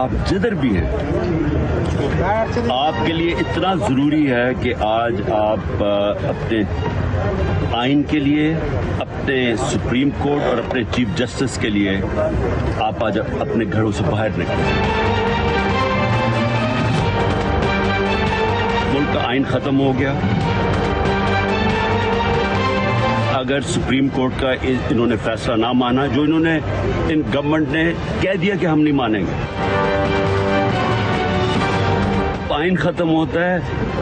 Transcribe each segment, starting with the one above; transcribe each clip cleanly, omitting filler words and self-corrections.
آپ جدھر بھی ہیں آپ کے لیے اتنا ضروری ہے کہ آج آپ اپنے آئین کے لیے، اپنے سپریم کورٹ اور اپنے چیف جسٹس کے لیے آپ آج اپنے گھروں سے باہر نکلیں۔ ملک کا آئین ختم ہو گیا، اگر سپریم کورٹ کا انہوں نے فیصلہ نہ مانا، جو انہوں نے ان گورنمنٹ نے کہہ دیا کہ ہم نہیں مانیں گے، آئین ختم ہوتا ہے،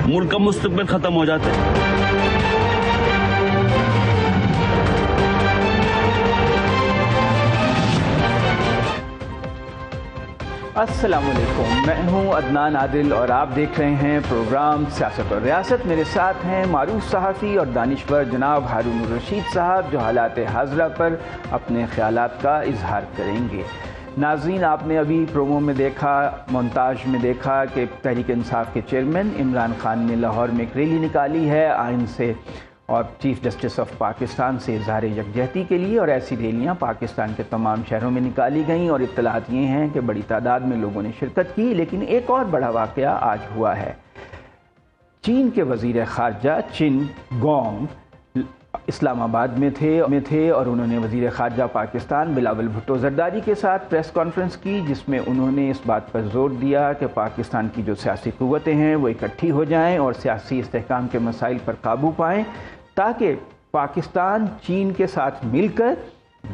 ملک کا مستقبل ختم ہو جاتا ہے۔ السلام علیکم، میں ہوں عدنان عادل اور آپ دیکھ رہے ہیں پروگرام سیاست اور ریاست۔ میرے ساتھ ہیں معروف صحافی اور دانشور جناب ہارون الرشید صاحب، جو حالات حاضرہ پر اپنے خیالات کا اظہار کریں گے۔ ناظرین، آپ نے ابھی پرومو میں دیکھا، مونتاژ میں دیکھا کہ تحریک انصاف کے چیئرمین عمران خان نے لاہور میں ایک ریلی نکالی ہے آئین سے اور چیف جسٹس آف پاکستان سے اظہار یکجہتی کے لیے، اور ایسی ریلیاں پاکستان کے تمام شہروں میں نکالی گئیں اور اطلاعات یہ ہیں کہ بڑی تعداد میں لوگوں نے شرکت کی۔ لیکن ایک اور بڑا واقعہ آج ہوا ہے۔ چین کے وزیر خارجہ چن گونگ اسلام آباد میں تھے اور انہوں نے وزیر خارجہ پاکستان بلاول بھٹو زرداری کے ساتھ پریس کانفرنس کی، جس میں انہوں نے اس بات پر زور دیا کہ پاکستان کی جو سیاسی قوتیں ہیں وہ اکٹھی ہو جائیں اور سیاسی استحکام کے مسائل پر قابو پائیں، تاکہ پاکستان چین کے ساتھ مل کر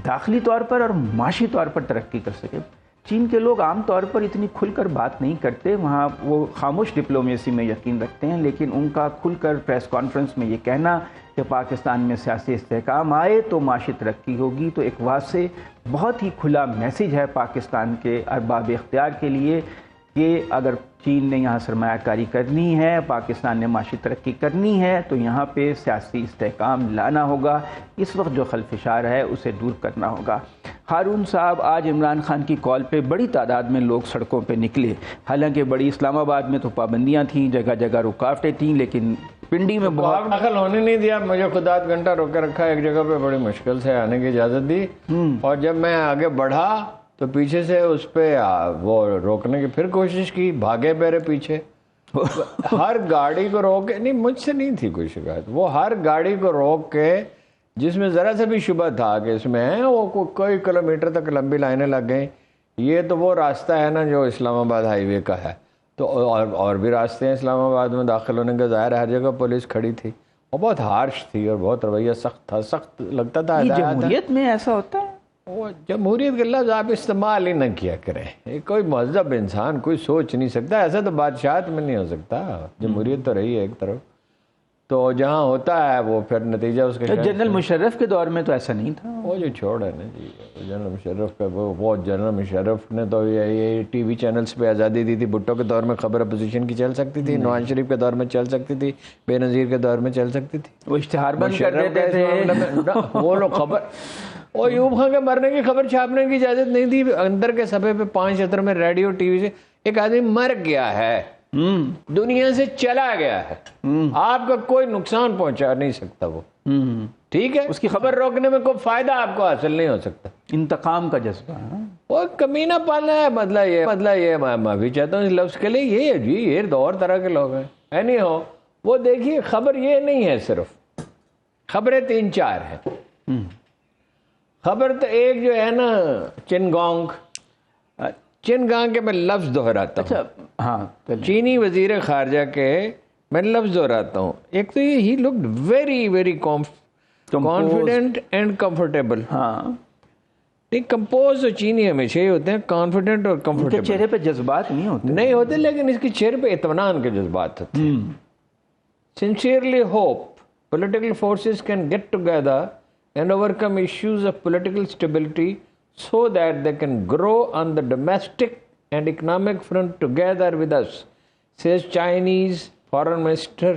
داخلی طور پر اور معاشی طور پر ترقی کر سکے۔ چین کے لوگ عام طور پر اتنی کھل کر بات نہیں کرتے، وہاں وہ خاموش ڈپلومیسی میں یقین رکھتے ہیں، لیکن ان کا کھل کر پریس کانفرنس میں یہ کہنا کہ پاکستان میں سیاسی استحکام آئے تو معاشی ترقی ہوگی، تو ایک واضح بہت ہی کھلا میسیج ہے پاکستان کے ارباب اختیار کے لیے کہ اگر چین نے یہاں سرمایہ کاری کرنی ہے، پاکستان نے معاشی ترقی کرنی ہے، تو یہاں پہ سیاسی استحکام لانا ہوگا، اس وقت جو خلفشار ہے اسے دور کرنا ہوگا۔ ہارون صاحب، آج عمران خان کی کال پہ بڑی تعداد میں لوگ سڑکوں پہ نکلے، حالانکہ بڑی اسلام آباد میں تو پابندیاں تھیں، جگہ جگہ رکاوٹیں تھیں، لیکن پنڈی میں بہت داخل ہونے نہیں دیا، مجھے خود آدھ گھنٹہ روک کے رکھا، ایک جگہ پہ بڑی مشکل سے آنے کی اجازت دی، اور جب میں آگے بڑھا تو پیچھے سے اس پہ وہ روکنے کی پھر کوشش کی، بھاگے میرے پیچھے، ہر گاڑی کو روک کے، نہیں مجھ سے نہیں تھی کوئی شکایت، وہ ہر گاڑی کو روک کے جس میں ذرا سا بھی شبہ تھا کہ اس میں ہے، وہ کوئی کلومیٹر تک لمبی لائنیں لگ گئیں۔ یہ تو وہ راستہ ہے نا جو اسلام آباد ہائی وے کا ہے، تو اور بھی راستے ہیں اسلام آباد میں داخل ہونے کا، ظاہر ہر جگہ پولیس کھڑی تھی اور بہت ہارش تھی اور بہت رویہ سخت تھا، سخت لگتا تھا۔ جمہوریت میں ایسا ہوتا ہے؟ وہ جمہوریت کا لفظ آپ استعمال ہی نہ کیا کریں، کوئی مہذب انسان کوئی سوچ نہیں سکتا، ایسا تو بادشاہت میں نہیں ہو سکتا، جمہوریت تو رہی ہے ایک طرف، تو جہاں ہوتا ہے وہ پھر نتیجہ اس کے جنرل مشرف کے دور میں تو ایسا نہیں تھا، وہ جو چھوڑ ہے نا جی، جنرل مشرف کا وہ جنرل مشرف نے تو یہ ٹی وی چینلز پہ آزادی دی تھی، بھٹو کے دور میں خبر اپوزیشن کی چل سکتی تھی، نواز شریف کے دور میں چل سکتی تھی، بے نظیر کے دور میں چل سکتی تھی، وہ اشتہار بند کر دیتے تھے، وہ لوگ خبر، اور ایوب خان کے مرنے کی خبر چھاپنے کی اجازت نہیں تھی، اندر کے صفحے پہ 5 شطر میں ریڈیو ٹی وی سے ایک آدمی مر گیا ہے، دنیا سے چلا گیا ہے، آپ کا کوئی نقصان پہنچا نہیں سکتا وہ، ٹھیک ہے، اس کی خبر روکنے میں کوئی فائدہ آپ کو حاصل نہیں ہو سکتا، انتقام کا جذبہ، وہ کمینہ پالنا ہے، بدلہ یہ میں بھی چاہتا ہوں اس لفظ کے لیے، یہ جی یہ دو اور طرح کے لوگ ہیں، اینی ہو، وہ دیکھیے خبر یہ نہیں ہے، صرف خبریں 3-4 ہیں، خبر تو ایک جو ہے نا چنگانگ کے میں لفظ دہراتا ہوں، ہاں چینی وزیر خارجہ کے میں لفظ دہراتا ہوں، ایک تو یہ ہی looked very very confident and comfortable, ہاں نہیں کمپوز تو چینی ہمیشہ ہی ہوتے ہیں، کانفیڈنٹ اور کمفرٹیبل، چہرے پہ جذبات نہیں ہوتے، لیکن اس کے چہرے پہ اطمینان کے جذبات ہوتے ہیں۔ Sincerely hope political forces can get together and overcome issues of political stability so that they can grow on the domestic and economic front together with us, says Chinese Foreign Minister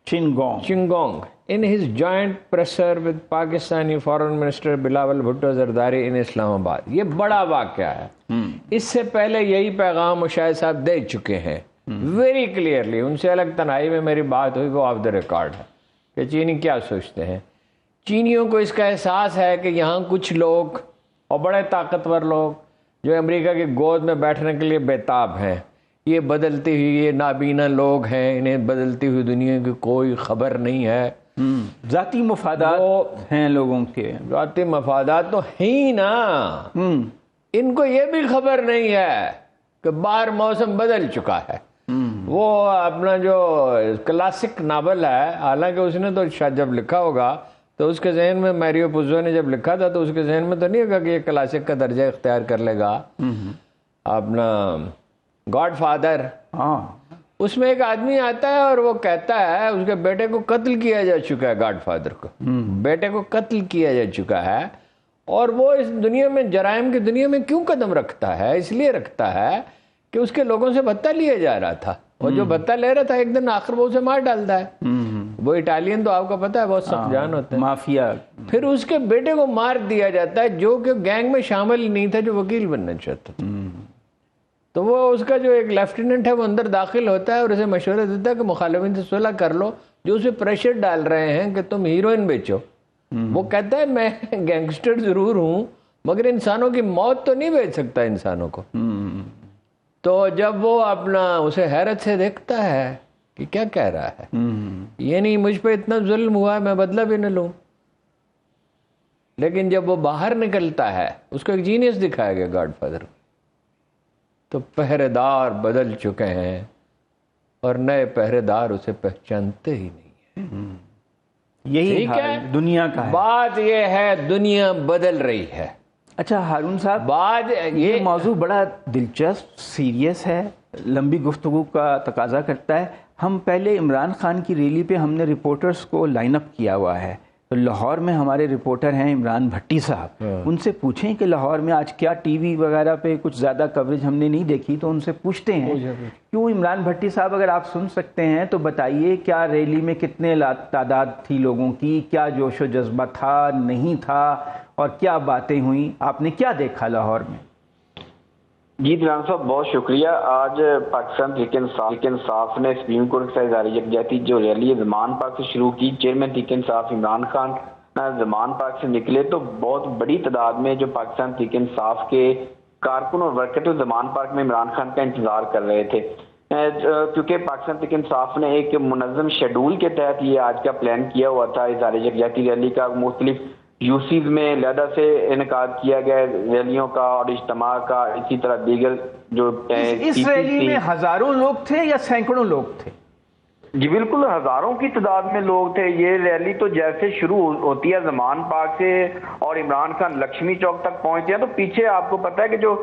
Qin Gong in his joint presser with Pakistani Foreign Minister Bilawal Bhutto Zardari in Islam Abad۔ یہ بڑا واقعہ ہے، اس سے پہلے یہی پیغام مشاہد صاحب دے چکے ہیں ویری کلیئرلی، ان سے الگ تنہائی میں میری بات ہوئی، وہ آف دا ریکارڈ ہے کہ چینی کیا سوچتے ہیں۔ چینیوں کو اس کا احساس ہے کہ یہاں کچھ لوگ اور بڑے طاقتور لوگ جو امریکہ کی گود میں بیٹھنے کے لیے بیتاب ہیں. یہ بدلتی ہوئی یہ نابینا لوگ ہیں, انہیں بدلتی ہوئی دنیا کی کوئی خبر نہیں ہے. ذاتی مفادات ہیں لوگوں کے. ذاتی مفادات تو ہیں ہی نا. ان کو یہ بھی خبر نہیں ہے کہ باہر موسم بدل چکا ہے. وہ اپنا جو کلاسک ناول ہے, حالانکہ اس نے تو شاید جب لکھا ہوگا تو اس کے ذہن میں, میریو پوزو نے جب لکھا تھا تو اس کے ذہن میں تو نہیں ہوگا کہ یہ کلاسک کا درجہ اختیار کر لے گا. اپنا گاڈ فادر, اس میں ایک آدمی آتا ہے اور وہ کہتا ہے اس کے بیٹے کو قتل کیا جا چکا ہے. گاڈ فادر کو بیٹے کو قتل کیا جا چکا ہے, اور وہ اس دنیا میں, جرائم کی دنیا میں کیوں قدم رکھتا ہے؟ اس لیے رکھتا ہے کہ اس کے لوگوں سے بھتہ لیا جا رہا تھا, اور جو بھتہ لے رہا تھا ایک دن آخر وہ اسے مار ڈالتا ہے. وہ اٹالین تو آپ کو پتا ہے بہت سخت جان ہوتے ہیں, مافیا. پھر اس کے بیٹے کو مار دیا جاتا ہے جو کہ گینگ میں شامل ہی نہیں تھا, جو وکیل بننا چاہتا تھا. تو وہ اس کا جو ایک لیفٹیننٹ ہے وہ اندر داخل ہوتا ہے اور اسے مشورہ دیتا ہے کہ مخالفین سے صلح کر لو جو اسے پریشر ڈال رہے ہیں کہ تم ہیروئن بیچو. وہ کہتا ہے میں گینگسٹر ضرور ہوں مگر انسانوں کی موت تو نہیں بیچ سکتا انسانوں کو. تو جب وہ اپنا اسے حیرت سے دیکھتا ہے کہ کیا کہہ رہا ہے, یہ نہیں مجھ پہ اتنا ظلم ہوا ہے میں بدلہ بھی نہ لوں. لیکن جب وہ باہر نکلتا ہے اس کو ایک جینیس دکھایا گیا گاڈ فادر کو, تو پہرے دار بدل چکے ہیں اور نئے پہرے دار اسے پہچانتے ہی نہیں ہیں. یہی دنیا کا ہے. بات یہ ہے دنیا بدل رہی ہے. اچھا ہارون صاحب, بات یہ موضوع بڑا دلچسپ, سیریس ہے, لمبی گفتگو کا تقاضا کرتا ہے. ہم پہلے عمران خان کی ریلی پہ ہم نے رپورٹرز کو لائن اپ کیا ہوا ہے. تو لاہور میں ہمارے رپورٹر ہیں عمران بھٹی صاحب, ان سے پوچھیں کہ لاہور میں آج کیا ٹی وی وغیرہ پہ کچھ زیادہ کوریج ہم نے نہیں دیکھی, تو ان سے پوچھتے ہیں کیوں. عمران بھٹی صاحب اگر آپ سن سکتے ہیں تو بتائیے کیا ریلی میں کتنے تعداد تھی لوگوں کی, کیا جوش و جذبہ تھا نہیں تھا, اور کیا باتیں ہوئیں, آپ نے کیا دیکھا لاہور میں؟ جی عمران صاحب بہت شکریہ. آج پاکستان تحریک انصاف نے سپریم کورٹ سے اظہار یکجہتی جو ریلی زمان پارک سے شروع کی. چیئرمین تحریک انصاف عمران خان زمان پارک سے نکلے تو بہت بڑی تعداد میں جو پاکستان تحریک انصاف کے کارکن اور ورکر زمان پارک میں عمران خان کا انتظار کر رہے تھے, کیونکہ پاکستان تحریک انصاف نے ایک منظم شیڈول کے تحت یہ آج کا پلان کیا ہوا تھا. اظہار یکجہتی ریلی کا مختلف یوسیز میں علیحدہ سے انعقاد کیا گیا ریلیوں کا اور اجتماع کا. اسی طرح دیگر جو اس ریلی میں ہزاروں لوگ تھے یا سینکڑوں لوگ تھے؟ جی بالکل ہزاروں کی تعداد میں لوگ تھے. یہ ریلی تو جیسے شروع ہوتی ہے زمان پارک سے اور عمران خان لکشمی چوک تک پہنچتے ہیں تو پیچھے آپ کو پتا ہے کہ جو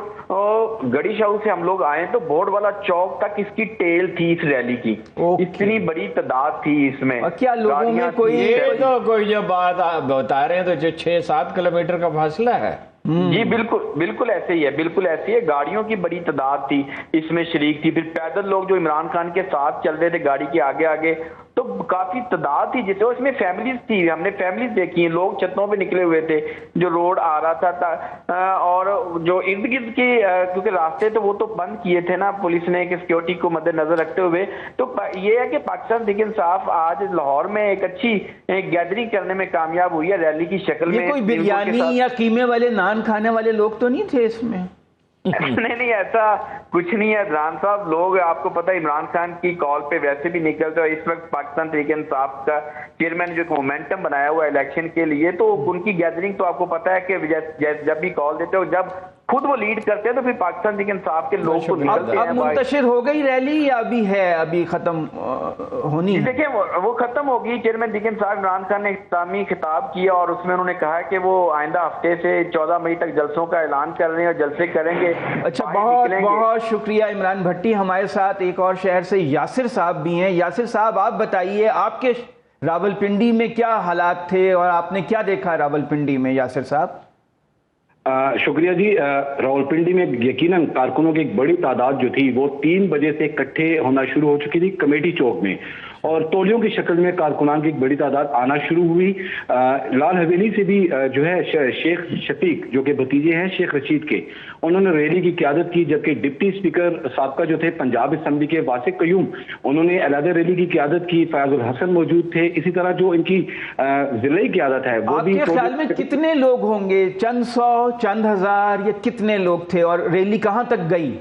گڑی شاہو سے ہم لوگ آئے تو بورڈ والا چوک تک اس کی ٹیل تھی اس ریلی کی. اتنی بڑی تعداد تھی اس میں. اور کیا لوگوں میں کوئی جو بات بتا رہے ہیں تو جو 6-7 کلومیٹر کا فاصلہ ہے. جی بالکل ایسے ہی ہے, بالکل ایسے ہی ہے. گاڑیوں کی بڑی تعداد تھی اس میں شریک تھی. پھر پیدل لوگ جو عمران خان کے ساتھ چل رہے تھے گاڑی کے آگے آگے, تو کافی تعداد تھی جس اس میں فیملیز تھی. ہم نے فیملیز دیکھی ہیں, لوگ چھتوں پہ نکلے ہوئے تھے جو روڈ آ رہا تھا, اور جو ارد گرد کی کیونکہ راستے تو وہ تو بند کیے تھے نا پولیس نے کہ سیکورٹی کو مد نظر رکھتے ہوئے. تو یہ ہے کہ پاکستان تحریک انصاف آج لاہور میں ایک اچھی گیدرنگ کرنے میں کامیاب ہوئی ہے ریلی کی شکل میں. کوئی بریانی یا قیمے والے نان کھانے والے لوگ تو نہیں تھے اس میں؟ نہیں ایسا کچھ نہیں ہے عمران صاحب. لوگ آپ کو پتہ ہے عمران خان کی کال پہ ویسے بھی نکلتے, اور اس وقت پاکستان تحریک انصاف کا چیئرمین جو مومنٹم بنایا ہوا ہے الیکشن کے لیے, تو ان کی گیدرنگ تو آپ کو پتہ ہے کہ جب بھی کال دیتے ہو جب خود وہ لیڈ کرتے ہیں تو پھر پاکستان تحریک انصاف کے لوگ کو نکلتے ہیں. اب منتشر ہو گئی ریلی یا ابھی ہے, ابھی ختم ہونی ہے؟ دیکھیں وہ ختم ہوگی. چیئرمین تحریک انصاف عمران خان نے اختتامی خطاب کیا اور اس میں انہوں نے کہا کہ وہ آئندہ ہفتے سے 14 مئی تک جلسوں کا اعلان کر رہے ہیں اور جلسے کریں گے. اچھا بہت شکریہ عمران بھٹی. ہمارے ساتھ ایک اور شہر سے یاسر صاحب بھی ہیں. یاسر صاحب آپ بتائیے آپ کے راولپنڈی میں کیا حالات تھے اور آپ نے کیا دیکھا راولپنڈی میں؟ یاسر صاحب شکریہ جی. راولپنڈی میں یقیناً کارکنوں کی ایک بڑی تعداد جو تھی وہ 3 بجے سے اکٹھے ہونا شروع ہو چکی تھی کمیٹی چوک میں, اور تولیوں کی شکل میں کارکنان کی ایک بڑی تعداد آنا شروع ہوئی. لال حویلی سے بھی جو ہے شیخ شفیق جو کہ بھتیجے ہیں شیخ رشید کے, انہوں نے ریلی کی قیادت کی, جبکہ ڈپٹی اسپیکر سابقہ جو تھے پنجاب اسمبلی کے واسق قیوم, انہوں نے علیحدہ ریلی کی قیادت کی. فیاض الحسن موجود تھے. اسی طرح جو ان کی ضلعی قیادت ہے وہ بھی. آپ کے خیال میں کتنے لوگ ہوں گے؟ چند سو, چند ہزار, یا کتنے لوگ تھے اور ریلی کہاں تک گئی؟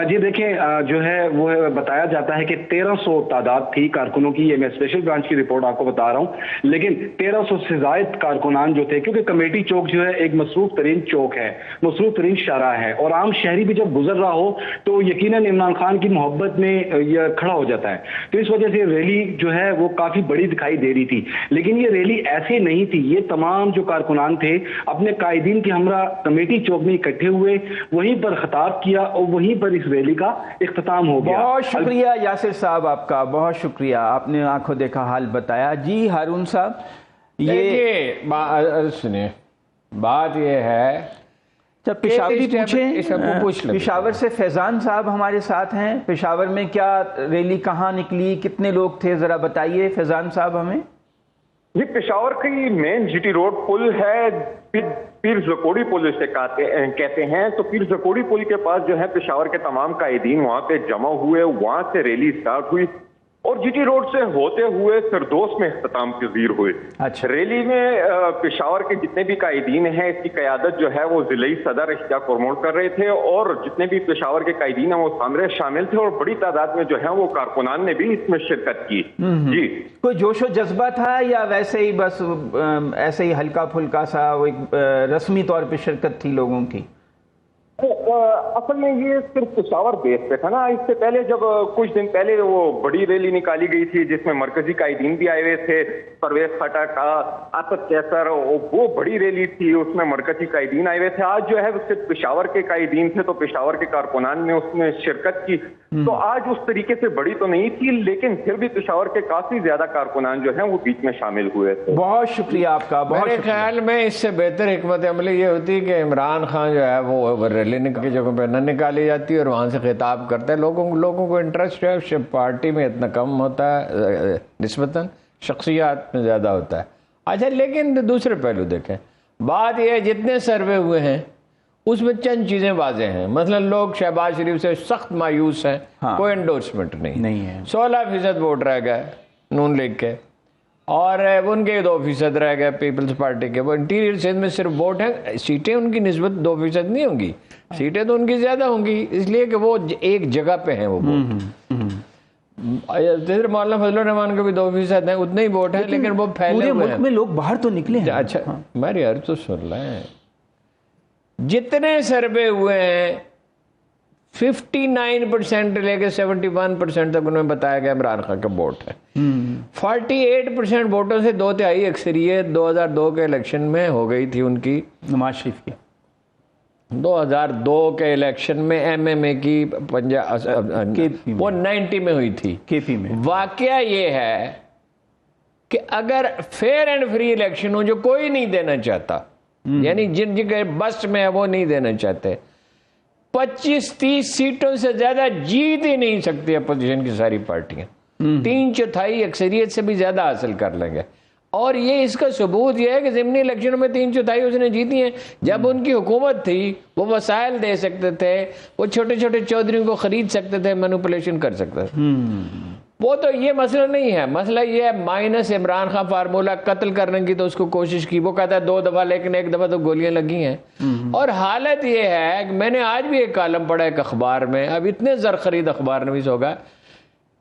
جی دیکھیں, جو ہے وہ بتایا جاتا ہے کہ 1300 تعداد تھی کارکنوں کی. یہ میں اسپیشل برانچ کی رپورٹ آپ کو بتا رہا ہوں, لیکن 1300 سے زائد کارکنان جو تھے, کیونکہ کمیٹی چوک جو ہے ایک مصروف ترین چوک ہے, مصروف ترین شارع ہے, اور عام شہری بھی جب گزر رہا ہو تو یقیناً عمران خان کی محبت میں یہ کھڑا ہو جاتا ہے. تو اس وجہ سے ریلی جو ہے وہ کافی بڑی دکھائی دے رہی تھی. لیکن یہ ریلی ایسے نہیں تھی. یہ تمام جو کارکنان تھے اپنے قائدین کے ہمراہ کمیٹی چوک میں اکٹھے ہوئے, وہیں پر خطاب کیا اور وہیں پر اس ریلی کا اختتام ہو گیا. بہت شکریہ یاسر صاحب, آپ کا بہت شکریہ, آپ نے آنکھوں دیکھا حال بتایا. جی ہارون صاحب, یہ سنیں, بات یہ ہے پشاور سے فیضان صاحب ہمارے ساتھ ہیں. پشاور میں کیا ریلی کہاں نکلی, کتنے لوگ تھے, ذرا بتائیے فیضان صاحب ہمیں. یہ پشاور کی مین جی ٹی روڈ پل ہے, پیر زکوڑی پل اسے کہتے ہیں. تو پیر زکوڑی پل کے پاس جو ہے پشاور کے تمام قائدین وہاں پہ جمع ہوئے, وہاں سے ریلی سٹارٹ ہوئی اور جی ٹی روڈ سے ہوتے ہوئے فردوس میں اختتام پذیر ہوئے. اچھا. ریلی میں پشاور کے جتنے بھی قائدین ہیں, اس کی قیادت جو ہے وہ ضلعی صدر اشتیاق کورمول کر رہے تھے, اور جتنے بھی پشاور کے قائدین ہیں وہ سامنے شامل تھے, اور بڑی تعداد میں جو ہے وہ کارکنان نے بھی اس میں شرکت کی. جی, کوئی جوش و جذبہ تھا یا ویسے ہی بس ایسے ہی ہلکا پھلکا سا ایک رسمی طور پہ شرکت تھی لوگوں کی؟ اصل میں یہ صرف پشاور بیس پہ تھا نا. اس سے پہلے جب کچھ دن پہلے وہ بڑی ریلی نکالی گئی تھی جس میں مرکزی قائدین بھی آئے ہوئے تھے, پرویز خٹک, اسد کیسر, وہ بڑی ریلی تھی, اس میں مرکزی قائدین آئے ہوئے تھے. آج جو ہے صرف پشاور کے قائدین تھے, تو پشاور کے کارکنان نے اس میں شرکت کی. تو آج اس طریقے سے بڑی تو نہیں تھی, لیکن پھر بھی پشاور کے کافی زیادہ کارکنان جو ہیں وہ بیچ میں شامل ہوئے تھے. بہت شکریہ آپ کا. میرے خیال میں اس سے بہتر حکمت عملی یہ ہوتی کہ عمران خان جو ہے وہ ریلی کی جگہ پہ نہ نکالی جاتی ہے اور وہاں سے خطاب کرتے ہیں. لوگوں کو انٹرسٹ ہے پارٹی میں اتنا کم ہوتا ہے, نسبتاً شخصیات میں زیادہ ہوتا ہے. اچھا, لیکن دوسرے پہلو دیکھیں, بات یہ ہے جتنے سروے ہوئے ہیں اس میں چند چیزیں واضح ہیں. مثلا لوگ شہباز شریف سے سخت مایوس ہیں, کوئی انڈورسمنٹ نہیں ہے. 16% ووٹ رہ گئے نون لیگ کے, اور ان کے 2% رہ گئے پیپلز پارٹی کے. وہ انٹیریئر سندھ میں صرف ووٹ ہیں, سیٹیں ان کی نسبت 2% نہیں ہوں گی, سیٹیں تو ان کی زیادہ ہوں گی, اس لیے کہ وہ ایک جگہ پہ ہیں وہ ووٹ. مولانا فضل الرحمان کے بھی 2% ہیں, اتنے ہی ووٹ ہیں, لیکن وہ پھیلے ہوئے ہیں. میں لوگ باہر تو نکلے ہیں. اچھا, میری عرض تو سن لیں, جتنے سروے ہوئے ہیں 59% لے کے 71% تک انہوں نے بتایا گیا عمران خان کا ووٹ ہے. 48% ووٹوں سے 2/3 اکثریت 2002 کے الیکشن میں ہو گئی تھی ان کی, نواز شریف کی. 2002 کے الیکشن میں ایم ایم اے کی وہ 90 میں ہوئی تھی کے پی میں. واقعہ یہ ہے کہ اگر فیئر اینڈ فری الیکشن ہو جو کوئی نہیں دینا چاہتا, یعنی جن کے بس میں ہے وہ نہیں دینا چاہتے, 25-30 سیٹوں سے زیادہ جیت ہی نہیں سکتی اپوزیشن کی ساری پارٹیاں, 3/4 اکثریت سے بھی زیادہ حاصل کر لیں گے. اور یہ اس کا ثبوت یہ ہے کہ ضمنی الیکشنوں میں 3/4 اس نے جیتی ہیں. جب ان کی حکومت تھی وہ وسائل دے سکتے تھے, وہ چھوٹے چھوٹے چودھریوں کو خرید سکتے تھے, مینوپولیشن کر سکتے تھے. وہ تو یہ مسئلہ نہیں ہے. مسئلہ یہ ہے مائنس عمران خان فارمولہ قتل کرنے کی تو اس کو کوشش کی, وہ کہتا ہے 2 دفعہ, لیکن 1 دفعہ تو گولیاں لگی ہیں. اور حالت یہ ہے کہ میں نے آج بھی ایک کالم پڑھا ایک اخبار میں, اب اتنے زر خرید اخبار نویس ہوگا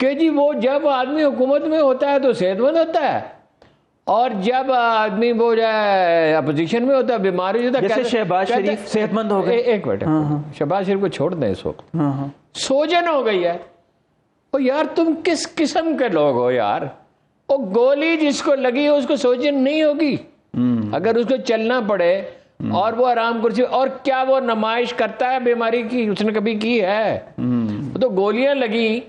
کہ جی وہ جب آدمی حکومت میں ہوتا ہے تو صحت مند ہوتا ہے, اور جب آدمی وہ جائے اپوزیشن میں ہوتا ہے بیماری ہوتا ہے. جیسے شہباز شریف صحت مند ہو گئے. ایک منٹ, شہباز شریف کو چھوڑ دیں, اس وقت سوجن ہو گئی ہے. او یار تم کس قسم کے لوگ ہو یار, وہ گولی جس کو لگی ہے اس کو سوجن نہیں ہوگی اگر اس کو چلنا پڑے, اور وہ آرام کرسی, اور کیا وہ نمائش کرتا ہے بیماری کی, اس نے کبھی کی ہے؟ تو گولیاں لگی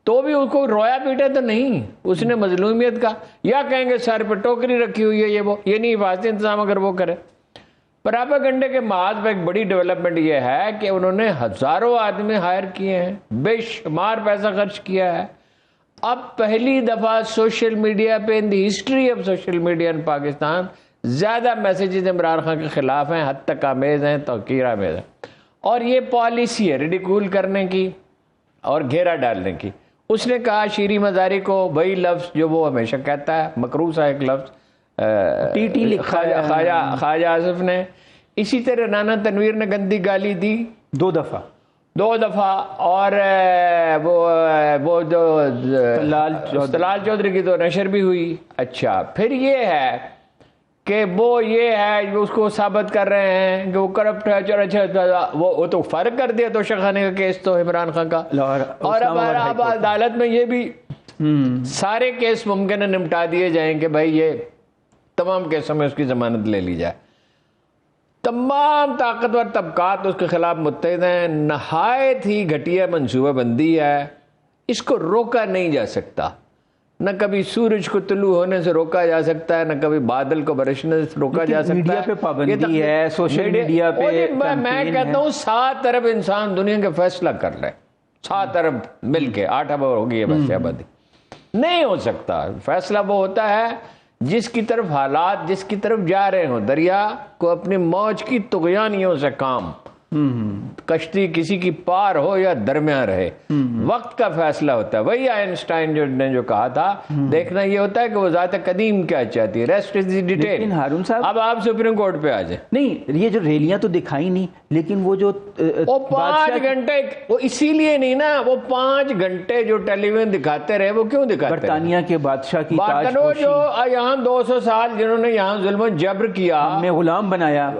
تو بھی اس کو رویا پیٹا تو نہیں, اس نے مظلومیت کا, یا کہیں گے سر پہ ٹوکری رکھی ہوئی ہے یہ نہیں حفاظتی انتظام اگر وہ کرے. پراپیگنڈے کے محاذ پہ ایک بڑی ڈیولپمنٹ یہ ہے کہ انہوں نے ہزاروں آدمی ہائر کیے ہیں, بے شمار پیسہ خرچ کیا ہے, اب پہلی دفعہ سوشل میڈیا پہ ان the history of social media ان پاکستان زیادہ میسیجز عمران خان کے خلاف ہیں، حد تک آمیز ہیں، توقیر آمیز ہیں، اور یہ پالیسی ہے ریڈیکول کرنے کی اور گھیرا ڈالنے کی۔ اس نے کہا شیریں مزاری کو وہی لفظ جو وہ ہمیشہ کہتا ہے، مکروہ سا ایک لفظ خواجہ آصف نے، اسی طرح رانا تنویر نے گندی گالی دی 2 دفعہ، اور وہ جو طلال چودھری کی تو نشر بھی ہوئی۔ اچھا، پھر یہ ہے کہ وہ یہ ہے اس کو ثابت کر رہے ہیں کہ وہ کرپٹ ہے، اچھا وہ تو فرق کر دیا توشہ خانے کا کیس تو عمران خان کا، اور اب عدالت میں یہ بھی سارے کیس ممکن ہے نمٹا دیے جائیں کہ بھائی یہ تمام کیسوں میں اس کی ضمانت لے لی جائے۔ تمام طاقتور طبقات اس کے خلاف متحد ہیں، نہایت ہی گھٹیا منصوبہ بندی ہے، اس کو روکا نہیں جا سکتا، نہ کبھی سورج کو طلوع ہونے سے روکا جا سکتا ہے، نہ کبھی بادل کو برسنے سے روکا جا سکتا ہے۔ میڈیا پہ پابندی ہے، سوشل میڈیا پہ میں کہتا ہوں 7 ارب انسان دنیا کا فیصلہ کر لے، 7 ارب مل کے، 8 ارب ہوگی بس آبادی، نہیں ہو سکتا۔ فیصلہ وہ ہوتا ہے جس کی طرف حالات جس کی طرف جا رہے ہوں، دریا کو اپنی موج کی طغیانیوں سے کام، کشتی کسی کی پار ہو یا درمیان رہے، وقت کا فیصلہ ہوتا ہے۔ وہی آئنسٹائن نے جو کہا تھا، دیکھنا یہ ہوتا ہے کہ وہ ذات قدیم کیا چاہتی ہے، ریسٹ از دی ڈیٹیل۔ لیکن ہارون صاحب اب آپ سپریم کورٹ پہ آ جائیں۔ نہیں، یہ جو ریلیاں تو دکھائی نہیں، لیکن وہ جو 5 گھنٹے، وہ اسی لیے نہیں نا، وہ 5 گھنٹے جو ٹیلی ویژن دکھاتے رہے، وہ کیوں دکھاتے رہے؟ برطانیہ کے بادشاہ کی تاج پوشی، جو یہاں 200 سال جنہوں نے یہاں ظلم و جبر کیا، ہمیں غلام بنایا،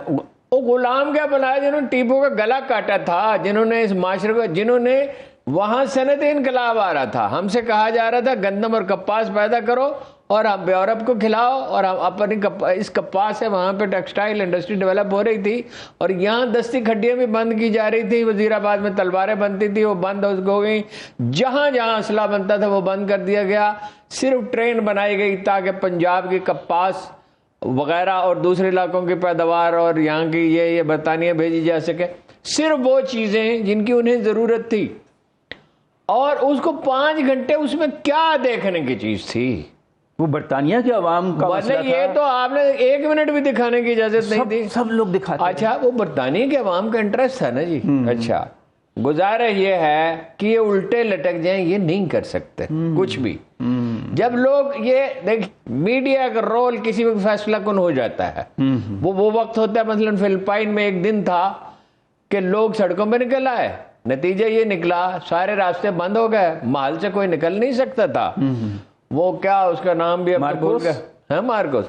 وہ غلام کیا بنایا؟ جنہوں نے ٹیپو کا گلا کاٹا تھا، جنہوں نے اس معاشرے کو، جنہوں نے وہاں صنعت انقلاب آ رہا تھا، ہم سے کہا جا رہا تھا گندم اور کپاس پیدا کرو اور ہم یورپ کو کھلاؤ، اور ہم اپنی اس کپاس سے وہاں پہ ٹیکسٹائل انڈسٹری ڈیولپ ہو رہی تھی، اور یہاں دستی کھڈیاں بھی بند کی جا رہی تھی، وزیر آباد میں تلواریں بنتی تھی، وہ بند ہو گئی، جہاں جہاں اسلحہ بنتا تھا وہ بند کر دیا گیا، صرف ٹرین بنائی گئی تاکہ پنجاب کی کپاس وغیرہ اور دوسرے علاقوں کی پیداوار اور یہاں کی یہ برطانیہ بھیجی جا سکے، صرف وہ چیزیں جن کی انہیں ضرورت تھی، اور اس کو 5 گھنٹے اس میں کیا دیکھنے کی چیز تھی؟ وہ برطانیہ کے عوام کا مسئلہ تھا۔ یہ تو آپ نے 1 منٹ بھی دکھانے کی اجازت نہیں دی، سب لوگ دکھاتے۔ اچھا، وہ برطانیہ کے عوام کا انٹرسٹ تھا نا جی۔ اچھا، گزارش یہ ہے کہ یہ الٹے لٹک جائیں، یہ نہیں کر سکتے کچھ بھی۔ جب لوگ یہ دیکھ، میڈیا کا رول کسی وقت فیصلہ کن ہو جاتا ہے، وہ وقت ہوتا ہے، مثلا فلپائن میں ایک دن تھا کہ لوگ سڑکوں پہ نکل آئے، نتیجہ یہ نکلا سارے راستے بند ہو گئے، محل سے کوئی نکل نہیں سکتا تھا، وہ کیا اس کا نام بھی بھول گیا، مارکوس،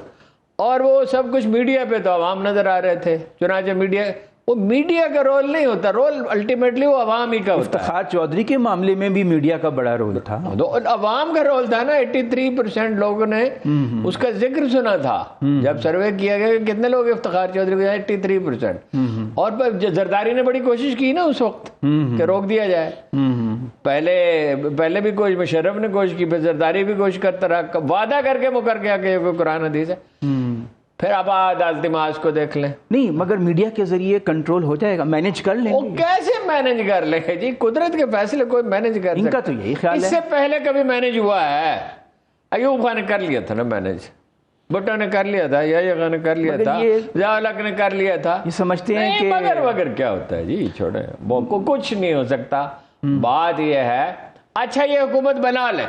اور وہ سب کچھ میڈیا پہ تو عوام نظر آ رہے تھے، چنانچہ میڈیا کا رول نہیں ہوتا، رول الٹیمیٹلی وہ عوام ہی کا ہوتا ہے۔ افتخار چودھری کے معاملے میں بھی میڈیا کا بڑا رول تھا، عوام کا رول تھا نا۔ 83% لوگوں نے اس کا ذکر سنا تھا جب سروے کیا گیا کہ کتنے لوگ افتخار چودھری کو، 83%، اور زرداری نے بڑی کوشش کی نا اس وقت کہ روک دیا جائے، پہلے بھی کوشش، مشرف نے کوشش کی، پھر زرداری بھی کوشش کرتا رہا، وعدہ کر کے مکر گیا کہ یہ قرآن حدیث ہے۔ پھر اب عدالتی معاذ کو دیکھ لیں، نہیں مگر میڈیا کے ذریعے کنٹرول ہو جائے گا، مینج کر لیں وہ کیسے مینج کر لیں گے جی؟ قدرت کے فیصلے کوئی مینج کر ان کا تو یہی خیال ہے۔ اس سے پہلے کبھی مینج ہوا ہے؟ ایوب خان نے کر لیا تھا نا مینج، بھٹو نے کر لیا تھا، یا خان نے کر لیا تھا، ضیاء الحق نے کر لیا تھا، یہ سمجھتے ہیں کہ مگر کیا ہوتا ہے جی، چھوڑے کچھ نہیں ہو سکتا۔ بات یہ ہے، اچھا یہ حکومت بنا لیں،